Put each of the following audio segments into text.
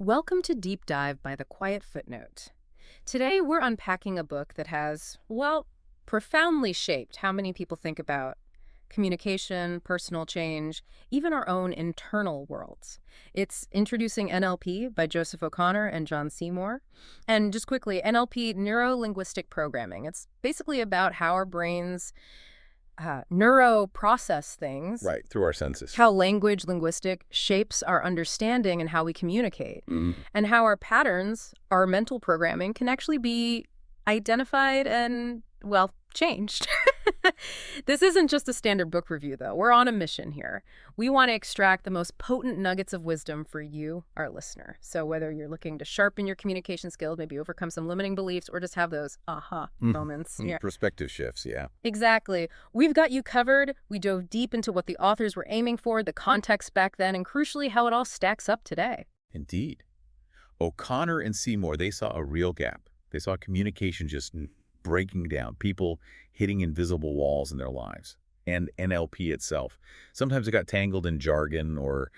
Welcome to Deep Dive by the Quiet Footnote. Today we're unpacking a book that has, well, profoundly shaped how many people think about communication, personal change, even our own internal worlds. It's Introducing NLP by Joseph O'Connor and John Seymour. And just quickly, NLP, Neuro-Linguistic Programming. It's basically about how our brains neuro-process things. Right, through our senses. How linguistic shapes our understanding and how we communicate. And how our patterns, our mental programming, can actually be identified and, well, changed. This isn't just a standard book review, though. We're on a mission here. We want to extract the most potent nuggets of wisdom for you, our listener. So whether you're looking to sharpen your communication skills, maybe overcome some limiting beliefs, or just have those aha moments. Yeah. Perspective shifts, yeah. Exactly. We've got you covered. We dove deep into what the authors were aiming for, the context back then, and crucially, how it all stacks up today. Indeed. O'Connor and Seymour, they saw a real gap. They saw communication just breaking down, people hitting invisible walls in their lives. And NLP itself. Sometimes it got tangled in jargon or,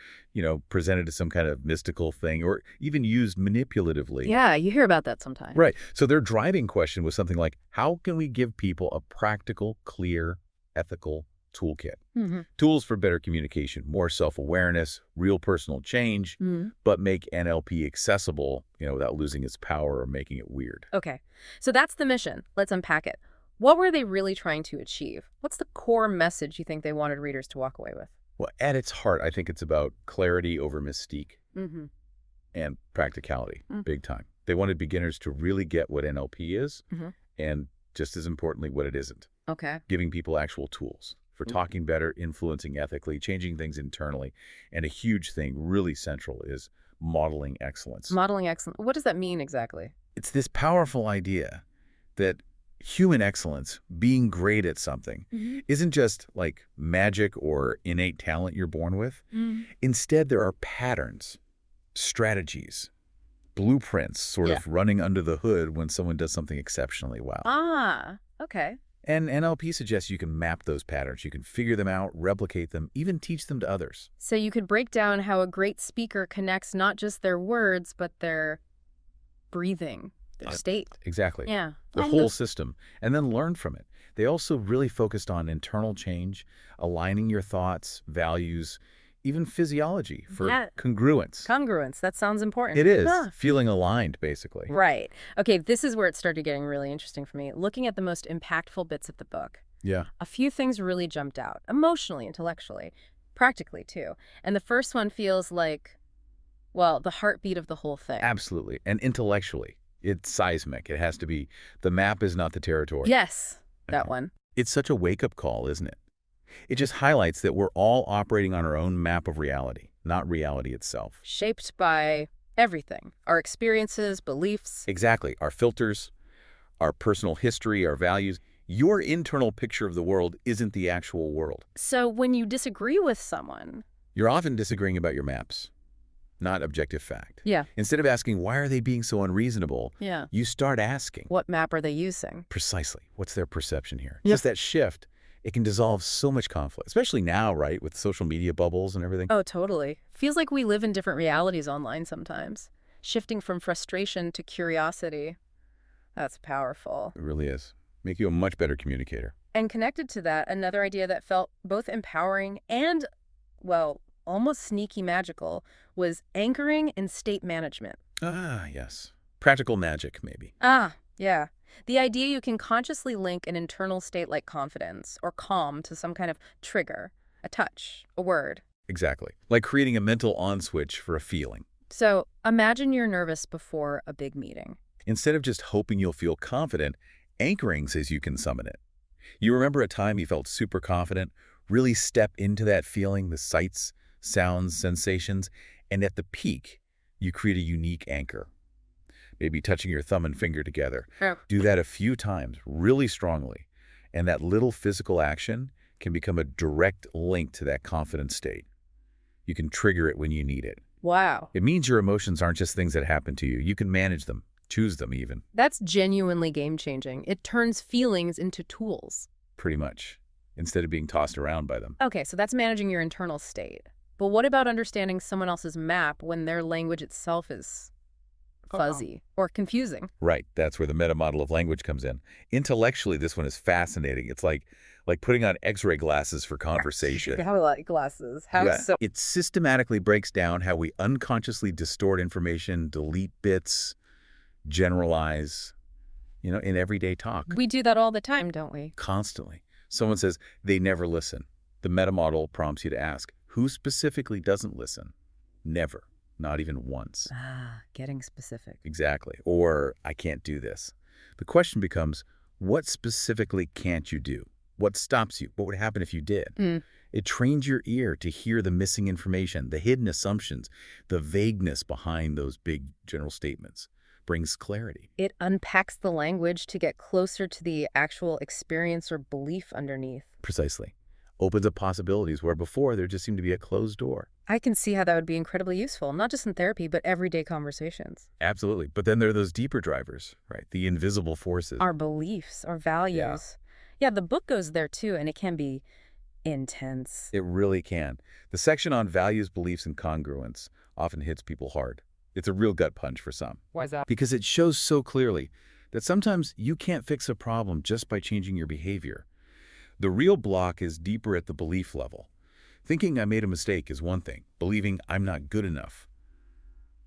presented as some kind of mystical thing or even used manipulatively. Yeah, you hear about that sometimes. Right. So their driving question was something like, how can we give people a practical, clear, ethical toolkit? Tools for better communication, more self-awareness, real personal change, but make NLP accessible, without losing its power or making it weird. Okay, so that's the mission. Let's unpack it. What were they really trying to achieve? What's the core message you think they wanted readers to walk away with? Well, at its heart, I think it's about clarity over mystique and practicality, big time. They wanted beginners to really get what NLP is and, just as importantly, what it isn't. Okay. Giving people actual tools for talking better, influencing ethically, changing things internally. And a huge thing, really central, is modeling excellence. Modeling excellence. What does that mean exactly? It's this powerful idea that human excellence, being great at something, isn't just like magic or innate talent you're born with. Instead, there are patterns, strategies, blueprints sort of running under the hood when someone does something exceptionally well. Ah, okay. And NLP suggests you can map those patterns. You can figure them out, replicate them, even teach them to others. So you could break down how a great speaker connects not just their words, but their breathing, their state. Exactly. Yeah. The whole system, and then learn from it. They also really focused on internal change, aligning your thoughts, values, even physiology for congruence. Congruence. That sounds important. It is. Feeling aligned, basically. Right. Okay, this is where it started getting really interesting for me. Looking at the most impactful bits of the book. Yeah. A few things really jumped out, emotionally, intellectually, practically, too. And the first one feels like, well, the heartbeat of the whole thing. Absolutely. And intellectually, it's seismic. It has to be. The map is not the territory. Yes, that one. It's such a wake-up call, isn't it? It just highlights that we're all operating on our own map of reality, not reality itself. Shaped by everything. Our experiences, beliefs. Exactly. Our filters, our personal history, our values. Your internal picture of the world isn't the actual world. So when you disagree with someone... You're often disagreeing about your maps, not objective fact. Yeah. Instead of asking, why are they being so unreasonable? Yeah. You start asking. What map are they using? Precisely. What's their perception here? Just that shift. It can dissolve so much conflict, especially now, right, with social media bubbles and everything. Oh, totally. Feels like we live in different realities online sometimes. Shifting from frustration to curiosity. That's powerful. It really is. Make you a much better communicator. And connected to that, another idea that felt both empowering and, well, almost sneaky magical was anchoring and state management. Ah, yes. Practical magic, maybe. Ah, yeah. The idea you can consciously link an internal state like confidence or calm to some kind of trigger, a touch, a word. Exactly. Like creating a mental on switch for a feeling. So imagine you're nervous before a big meeting. Instead of just hoping you'll feel confident, anchoring says you can summon it. You remember a time you felt super confident, really step into that feeling, the sights, sounds, sensations, and at the peak, you create a unique anchor. Maybe touching your thumb and finger together. Do that a few times, really strongly, and that little physical action can become a direct link to that confident state. You can trigger it when you need it. Wow. It means your emotions aren't just things that happen to you. You can manage them, choose them even. That's genuinely game-changing. It turns feelings into tools. Pretty much, instead of being tossed around by them. Okay, so that's managing your internal state. But what about understanding someone else's map when their language itself is fuzzy or confusing? Right. That's where the meta model of language comes in. Intellectually, this one is fascinating. It's like putting on X-ray glasses for conversation. How like glasses? How Yeah. so? It systematically breaks down how we unconsciously distort information, delete bits, generalize, in everyday talk. We do that all the time, don't we? Constantly. Someone says they never listen. The meta model prompts you to ask, who specifically doesn't listen? Never. Not even once. Ah, getting specific. Exactly. Or, I can't do this. The question becomes, what specifically can't you do? What stops you? What would happen if you did? It trains your ear to hear the missing information, the hidden assumptions, the vagueness behind those big general statements. Brings clarity. It unpacks the language to get closer to the actual experience or belief underneath. Precisely. Opens up possibilities where before there just seemed to be a closed door. I can see how that would be incredibly useful, not just in therapy, but everyday conversations. Absolutely. But then there are those deeper drivers, right? The invisible forces. Our beliefs, our values. Yeah, the book goes there too, and it can be intense. It really can. The section on values, beliefs, and congruence often hits people hard. It's a real gut punch for some. Why is that? Because it shows so clearly that sometimes you can't fix a problem just by changing your behavior. The real block is deeper at the belief level. Thinking I made a mistake is one thing. Believing I'm not good enough,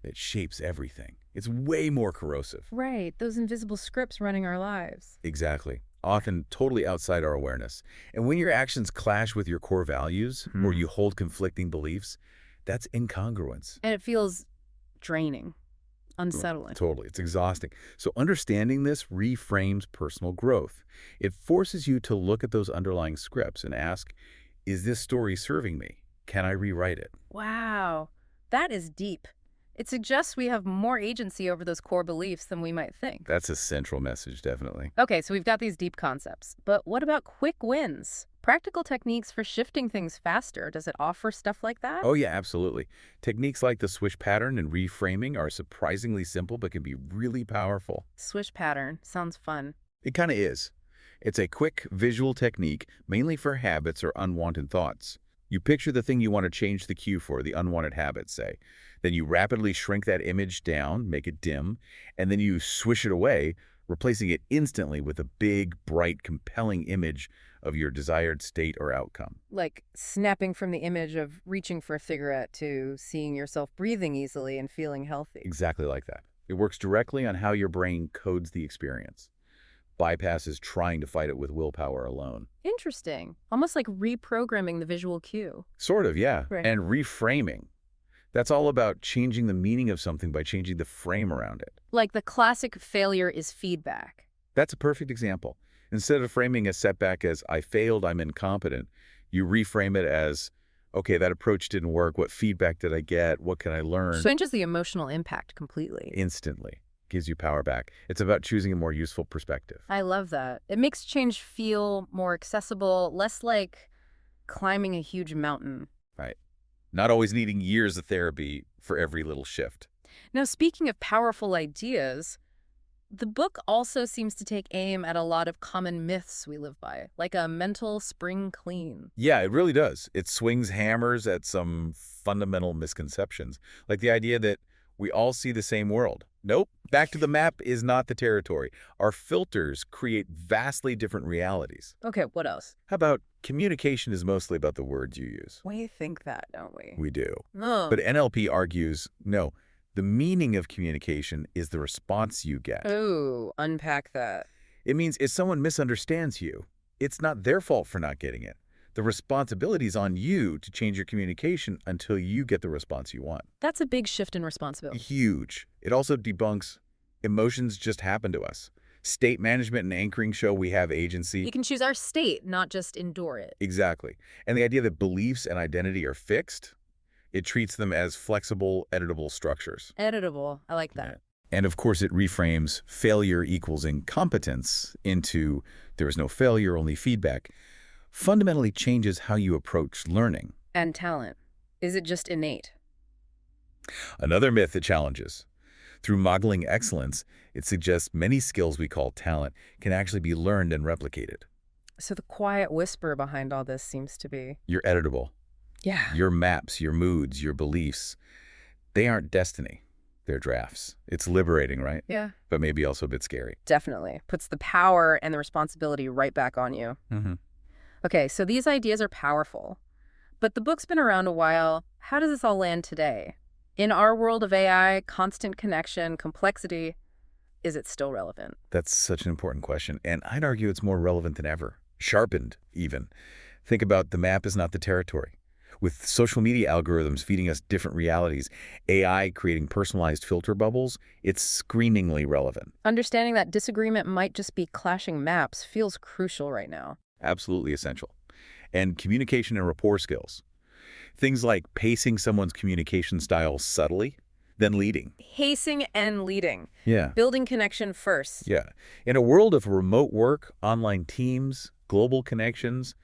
it shapes everything. It's way more corrosive. Right, those invisible scripts running our lives. Exactly. Often totally outside our awareness. And when your actions clash with your core values or you hold conflicting beliefs, that's incongruence. And it feels draining, unsettling. Totally. It's exhausting. So understanding this reframes personal growth. It forces you to look at those underlying scripts and ask, is this story serving me? Can I rewrite it? Wow, that is deep. It suggests we have more agency over those core beliefs than we might think. That's a central message, definitely. Okay, so we've got these deep concepts, but what about quick wins? Practical techniques for shifting things faster. Does it offer stuff like that? Oh, yeah, absolutely. Techniques like the swish pattern and reframing are surprisingly simple but can be really powerful. Swish pattern. Sounds fun. It kind of is. It's a quick visual technique mainly for habits or unwanted thoughts. You picture the thing you want to change the cue for, the unwanted habit, say. Then you rapidly shrink that image down, make it dim, and then you swish it away, replacing it instantly with a big, bright, compelling image of your desired state or outcome. Like snapping from the image of reaching for a cigarette to seeing yourself breathing easily and feeling healthy. Exactly like that. It works directly on how your brain codes the experience. Bypasses trying to fight it with willpower alone. Interesting. Almost like reprogramming the visual cue. Sort of, yeah. Right. And reframing. That's all about changing the meaning of something by changing the frame around it. Like the classic failure is feedback. That's a perfect example. Instead of framing a setback as, I failed, I'm incompetent, you reframe it as, okay, that approach didn't work. What feedback did I get? What can I learn? Changes the emotional impact completely. Instantly. Gives you power back. It's about choosing a more useful perspective. I love that. It makes change feel more accessible, less like climbing a huge mountain. Right. Not always needing years of therapy for every little shift. Now, speaking of powerful ideas, the book also seems to take aim at a lot of common myths we live by, like a mental spring clean. Yeah, it really does. It swings hammers at some fundamental misconceptions, like the idea that we all see the same world. Nope. Back to the map is not the territory. Our filters create vastly different realities. Okay, what else? How about communication is mostly about the words you use? We think that, don't we? We do. Oh. But NLP argues, no, the meaning of communication is the response you get. Ooh, unpack that. It means if someone misunderstands you, it's not their fault for not getting it. The responsibility is on you to change your communication until you get the response you want. That's a big shift in responsibility. Huge. It also debunks emotions just happen to us. State management and anchoring show we have agency. We can choose our state, not just endure it. Exactly. And the idea that beliefs and identity are fixed, it treats them as flexible, editable structures. Editable. I like that. And of course, it reframes failure equals incompetence into there is no failure, only feedback. Fundamentally changes how you approach learning. And talent. Is it just innate? Another myth it challenges. Through modeling excellence, it suggests many skills we call talent can actually be learned and replicated. So the quiet whisper behind all this seems to be... You're editable. Yeah. Your maps, your moods, your beliefs, they aren't destiny. They're drafts. It's liberating, right? Yeah. But maybe also a bit scary. Definitely. Puts the power and the responsibility right back on you. Mm-hmm. Okay, so these ideas are powerful. But the book's been around a while. How does this all land today? In our world of AI, constant connection, complexity, is it still relevant? That's such an important question, and I'd argue it's more relevant than ever. Sharpened, even. Think about the map is not the territory. With social media algorithms feeding us different realities, AI creating personalized filter bubbles, it's screamingly relevant. Understanding that disagreement might just be clashing maps feels crucial right now. Absolutely essential. And communication and rapport skills. Things like pacing someone's communication style subtly, then leading. Pacing and leading. Yeah. Building connection first. Yeah. In a world of remote work, online teams, global connections,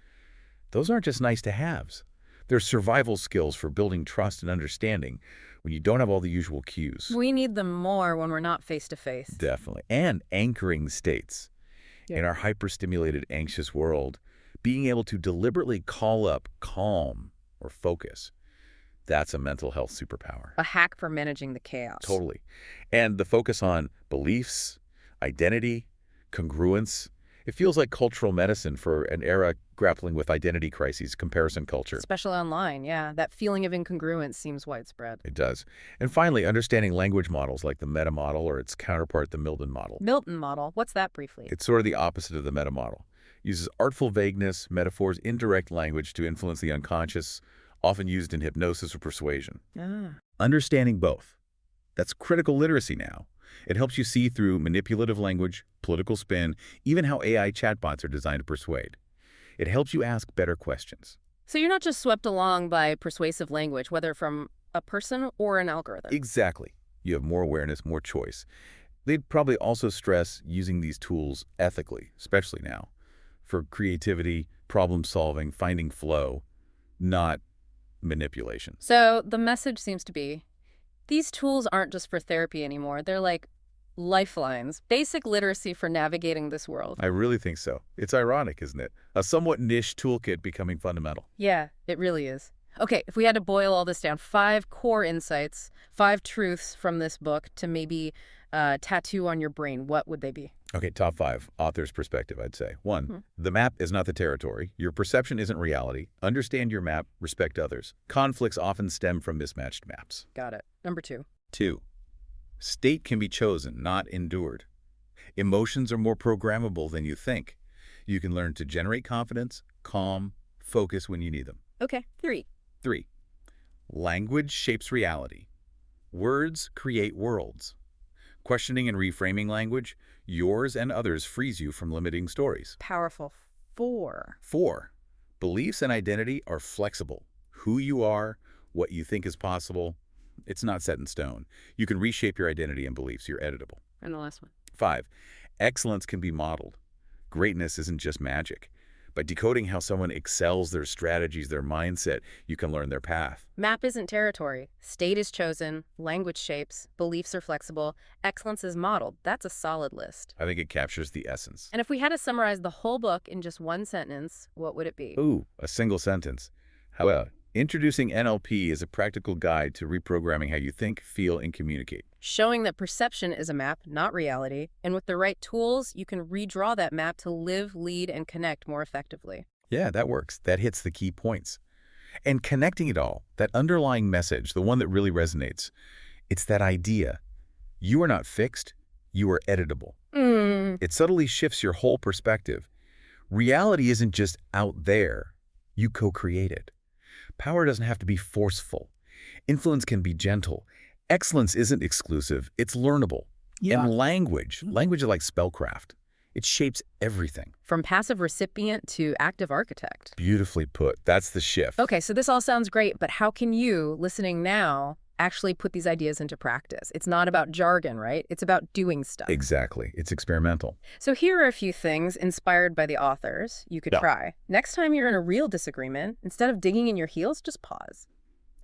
those aren't just nice-to-haves. They're survival skills for building trust and understanding when you don't have all the usual cues. We need them more when we're not face-to-face. Definitely. And anchoring states. Yeah. In our hyperstimulated, anxious world, being able to deliberately call up calm or focus, that's a mental health superpower. A hack for managing the chaos. Totally. And the focus on beliefs, identity, congruence, it feels like cultural medicine for an era grappling with identity crises, comparison culture. Especially online, yeah. That feeling of incongruence seems widespread. It does. And finally, understanding language models like the meta model or its counterpart, the Milton model. Milton model, what's that briefly? It's sort of the opposite of the meta model. Uses artful vagueness, metaphors, indirect language to influence the unconscious, often used in hypnosis or persuasion. Understanding both. That's critical literacy now. It helps you see through manipulative language, political spin, even how AI chatbots are designed to persuade. It helps you ask better questions. So you're not just swept along by persuasive language, whether from a person or an algorithm. Exactly. You have more awareness, more choice. They'd probably also stress using these tools ethically, especially now, for creativity, problem solving, finding flow, not manipulation. So the message seems to be, these tools aren't just for therapy anymore. They're like lifelines, basic literacy for navigating this world. I really think so. It's ironic, isn't it? A somewhat niche toolkit becoming fundamental. Yeah, it really is. Okay, if we had to boil all this down, 5 core insights, 5 truths from this book to maybe tattoo on your brain, what would they be? Okay, top 5, author's perspective, I'd say. 1, the map is not the territory. Your perception isn't reality. Understand your map, respect others. Conflicts often stem from mismatched maps. Got it. Number 2. 2, state can be chosen, not endured. Emotions are more programmable than you think. You can learn to generate confidence, calm, focus when you need them. Okay. 3. 3, language shapes reality. Words create worlds. Questioning and reframing language, yours and others, frees you from limiting stories. Powerful. 4. 4, beliefs and identity are flexible. Who you are, what you think is possible, it's not set in stone. You can reshape your identity and beliefs. You're editable. And the last one. 5, excellence can be modeled. Greatness isn't just magic. By decoding how someone excels, their strategies, their mindset, you can learn their path. Map isn't territory. State is chosen. Language shapes. Beliefs are flexible. Excellence is modeled. That's a solid list. I think it captures the essence. And if we had to summarize the whole book in just one sentence, what would it be? Ooh, a single sentence. However, Introducing NLP is a practical guide to reprogramming how you think, feel, and communicate. Showing that perception is a map, not reality, and with the right tools, you can redraw that map to live, lead, and connect more effectively. Yeah, that works. That hits the key points. And connecting it all, that underlying message, the one that really resonates, it's that idea. You are not fixed, you are editable. It subtly shifts your whole perspective. Reality isn't just out there, you co-create it. Power doesn't have to be forceful. Influence can be gentle. Excellence isn't exclusive, it's learnable. Yeah. And language is like spellcraft. It shapes everything. From passive recipient to active architect. Beautifully put. That's the shift. Okay, so this all sounds great, but how can you, listening now, actually put these ideas into practice? It's not about jargon, right? It's about doing stuff. Exactly. It's experimental. So here are a few things inspired by the authors you could try. Next time you're in a real disagreement, instead of digging in your heels, just pause.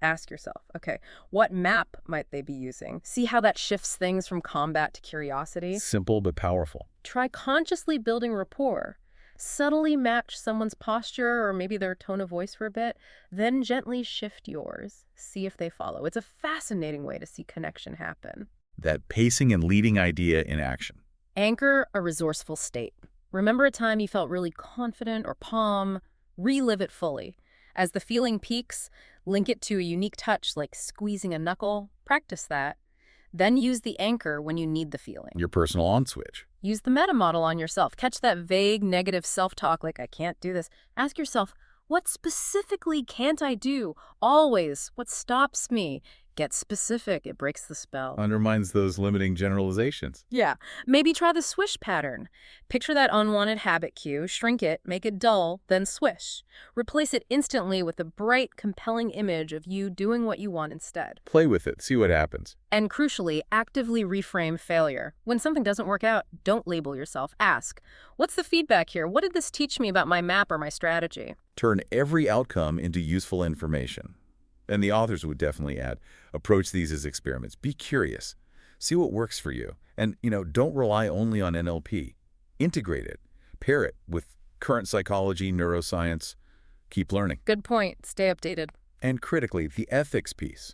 Ask yourself, okay, what map might they be using? See how that shifts things from combat to curiosity? Simple but powerful. Try consciously building rapport. Subtly match someone's posture or maybe their tone of voice for a bit, then gently shift yours. See if they follow. It's a fascinating way to see connection happen. That pacing and leading idea in action. Anchor a resourceful state. Remember a time you felt really confident or calm. Relive it fully. As the feeling peaks, link it to a unique touch like squeezing a knuckle. Practice that. Then use the anchor when you need the feeling. Your personal on switch. Use the meta model on yourself. Catch that vague negative self-talk like, I can't do this. Ask yourself, what specifically can't I do? Always. What stops me? Get specific. It breaks the spell. Undermines those limiting generalizations. Yeah. Maybe try the swish pattern. Picture that unwanted habit cue, shrink it, make it dull, then swish. Replace it instantly with a bright, compelling image of you doing what you want instead. Play with it. See what happens. And crucially, actively reframe failure. When something doesn't work out, don't label yourself. Ask, what's the feedback here? What did this teach me about my map or my strategy? Turn every outcome into useful information. And the authors would definitely add, approach these as experiments. Be curious. See what works for you. And, don't rely only on NLP. Integrate it. Pair it with current psychology, neuroscience. Keep learning. Good point. Stay updated. And critically, the ethics piece.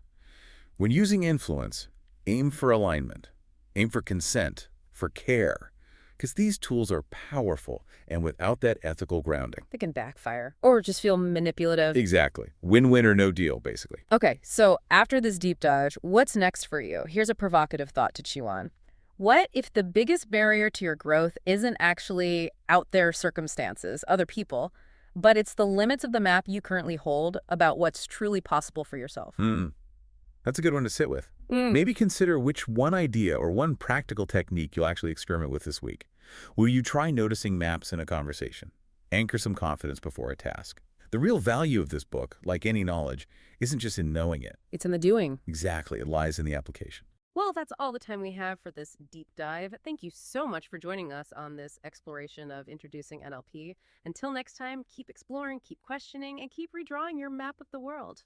When using influence, aim for alignment. Aim for consent, for care. Because these tools are powerful, and without that ethical grounding, They can backfire or just feel manipulative. Exactly. Win-win or no deal, basically. Okay, so after this deep dive, what's next for you? Here's a provocative thought to chew on. What if the biggest barrier to your growth isn't actually out there circumstances, other people, but it's the limits of the map you currently hold about what's truly possible for yourself? That's a good one to sit with. Maybe consider which one idea or one practical technique you'll actually experiment with this week. Will you try noticing maps in a conversation? Anchor some confidence before a task. The real value of this book, like any knowledge, isn't just in knowing it. It's in the doing. Exactly. It lies in the application. Well, that's all the time we have for this deep dive. Thank you so much for joining us on this exploration of introducing NLP. Until next time, keep exploring, keep questioning, and keep redrawing your map of the world.